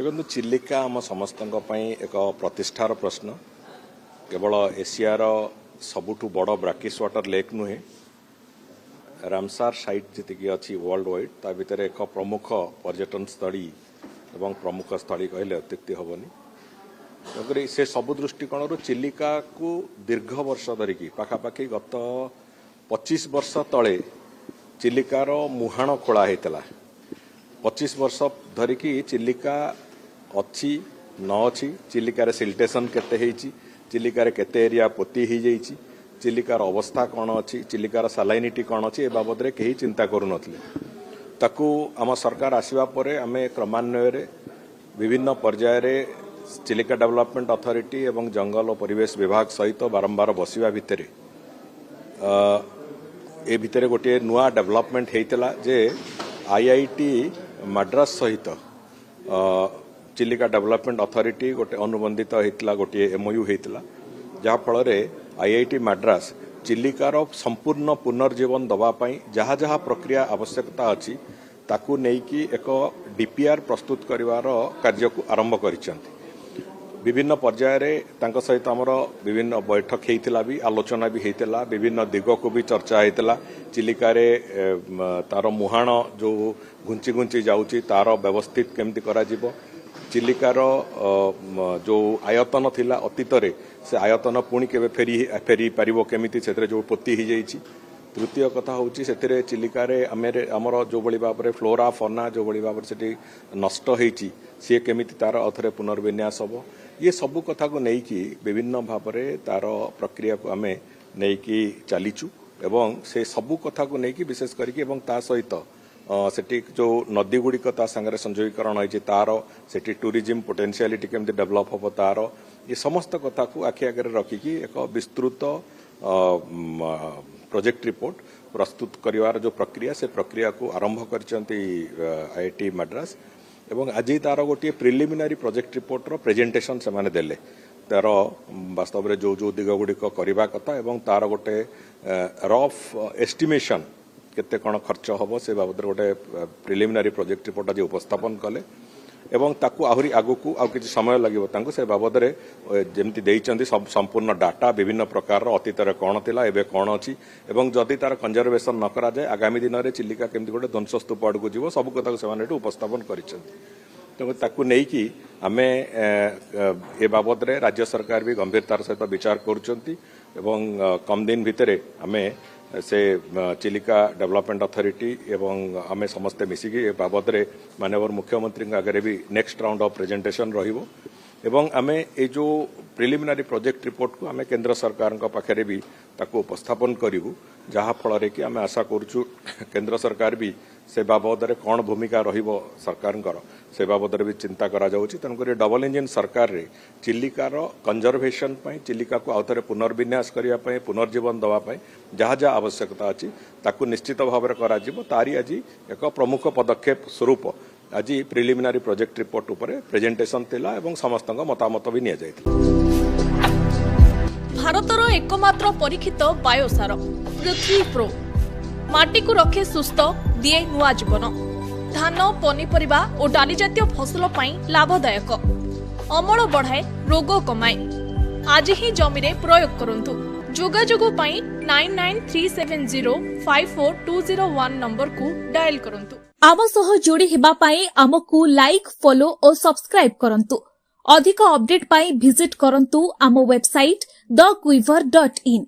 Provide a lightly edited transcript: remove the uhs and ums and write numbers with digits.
देखो चिलिका आम समस्त एक प्रतिष्ठार प्रश्न केवल एशियार सबुठु बड़ ब्राकिश वाटर लेक नुहे रामसार साइट जी अच्छी वर्ल्ड वाइड ता भीतर एक प्रमुख पर्यटन स्थली एवं प्रमुख स्थली कहले अत्युक्ति हेनी तेणुक से सबु दृष्टिकोण चिलिका को दीर्घ वर्ष धरिकी पाखापाखि गत 25 वर्ष तले चिलिकार मुहाण खोला होता 25 वर्ष धरिकी चिलिका अच्छी न अच्छी चिलिकार सिल्टेसन केते चिलिकार केते एरिया पोती हो जाइए चिलिकार अवस्था कौन अच्छी चिलिकार सालाइनिटी कौन अच्छी ए बाबद में कहीं चिंता करूँ ताकू आम सरकार आसवा पर आम क्रमान्वय विभिन्न पर्यायर चिलिका डेवलपमेंट अथॉरिटी एवं जंगल और परिवेश विभाग सहित बारंबार बसवा भितर ए भितर गोटे नुआ डेवलपमेंट होता जे आईआईटी मद्रास सहित चिलिका डेवलपमेंट अथॉरिटी गोटे अनुबंधित होता गोटे एमओयू होता जहाँफल आईआईटी मद्रास चिलिकार संपूर्ण पुनर्जीवन दवापाई जहाँ जहाँ प्रक्रिया आवश्यकता अच्छी ताकू नेकी एक डीपीआर प्रस्तुत करिवार कार्य को आरंभ करिसेंती विभिन्न पर्यायर तांको सहित आमर विभिन्न बैठक होता भी आलोचना भी होता विभिन्न दिग को भी चर्चा होता चिलिकारे तार मुहाण जो घुंची घुंची जाऊँगी तार व्यवस्थित केमती करा जीवो चिलिकार जो आयतन थिला अतीत से आयतन पुणी के फेरी पारिबो केमिति सेतरे जो पोती हो जाइछि तृतीय कथा होची सेतरे चिलिकारे आमर जो बड़ी भाव में फ्लोरा फना जो बड़ी भाव से नष्ट होइछि सी केमिति तार अथरे पुनर्विन्यास हबो ये सबु कथा को नेकी विभिन्न भाव में तार प्रक्रिया को आमे नेकी चलीचु एवं से सबु कथा को नेकी विशेष करके एवं ता सहित सेठी जो नदी गुड़िक सांगे संयोगीकरण होती तार सेठी टूरिज्म पोटेंशियलिटी केमती डेवलप हम तार ये समस्त कथा को आखि आगे रखिकी एक विस्तृत प्रोजेक्ट रिपोर्ट प्रस्तुत करिवार जो प्रक्रिया से प्रक्रिया को आरंभ करचंती आईआईटी मद्रास एवं आज तार गोटे प्रिलिमिनारी प्रोजेक्ट रिपोर्ट रो प्रेजेंटेशन से माने देले तार वास्तव में जो जो दिग गुड़िक करवा कथा एवं तार गोटे रफ एस्टिमेशन केते कौन खर्च हम से बाबद गोटे प्रिलिमिनारी प्रोजेक्ट रिपोर्ट आज उपस्थापन कले एवं ताकू आहरी आगू आउ किछि समय लगे से बाबद जमती देइचंदी संपूर्ण डाटा विभिन्न प्रकार अतीत कौन थिला एबे कौन अच्छी एवं जदि तार कंजर्वेशन न करा जाए आगामी दिन में चिलिका केमती गोटे ध्वंस स्तूप आड़ को जीव सब कथा से उपस्थापन करिसेंती तेणु ताकू नेकी आमे ए बाबद रे राज्य सरकार भी गंभीरतार सहित विचार करुचंती एवं कम दिन भितर आमे से चिलिका डेवलपमेंट अथॉरिटी एवं आमे समस्ते मिसिकी ए बाबद रे माननीय मुख्यमंत्री आगे भी नेक्स्ट राउंड ऑफ प्रेजेंटेशन रहिबो एवं आमे ए जो प्रिलिमिनारी प्रोजेक्ट रिपोर्ट को आमे केंद्र सरकार पाखे भी ताको उपस्थापन करूँ जहाँ फल कि आमे आशा करूँ केंद्र सरकार भी से बाबद रे कौन भूमिका रहिबो सरकार से बाबद भी चिंता करा जाउछि तेणुक डबल इंजिन सरकार रे चिलिकार कंजर्वेशन चिलिका को आउथरे पुनर्विन्यास करने पुनर्जीवन दवापाई जहाँ जहाँ आवश्यकता अच्छी ताकू निश्चित भाव में करा जिवो तारी आज एक प्रमुख पदक्षेप स्वरूप आज प्रिलिमिनारी प्रोजेक्ट रिपोर्ट उपरे प्रेजेंटेशन थिला एवं समस्त मतामत भी निया जायतिला। भारतर एकमात्र परीक्षित बायोसार पृथ्वी प्रो माटी को रखे सुस्थ दिए नुआ जीवन धान पनीपरिबा और डाली जातीय फसल पाई लाभदायक अमल बढ़ाए रोग कमाए आज ही जमी रे प्रयोग करंतु जोगाजोग पाई 9937054201 नंबर को डायल करंतु। आम सह जोड़ी हेबा पाई आमको लाइक फॉलो और सब्सक्राइब करंतु अधिक अपडेट पाई विजिट करंतु आम वेबसाइट thequiver.in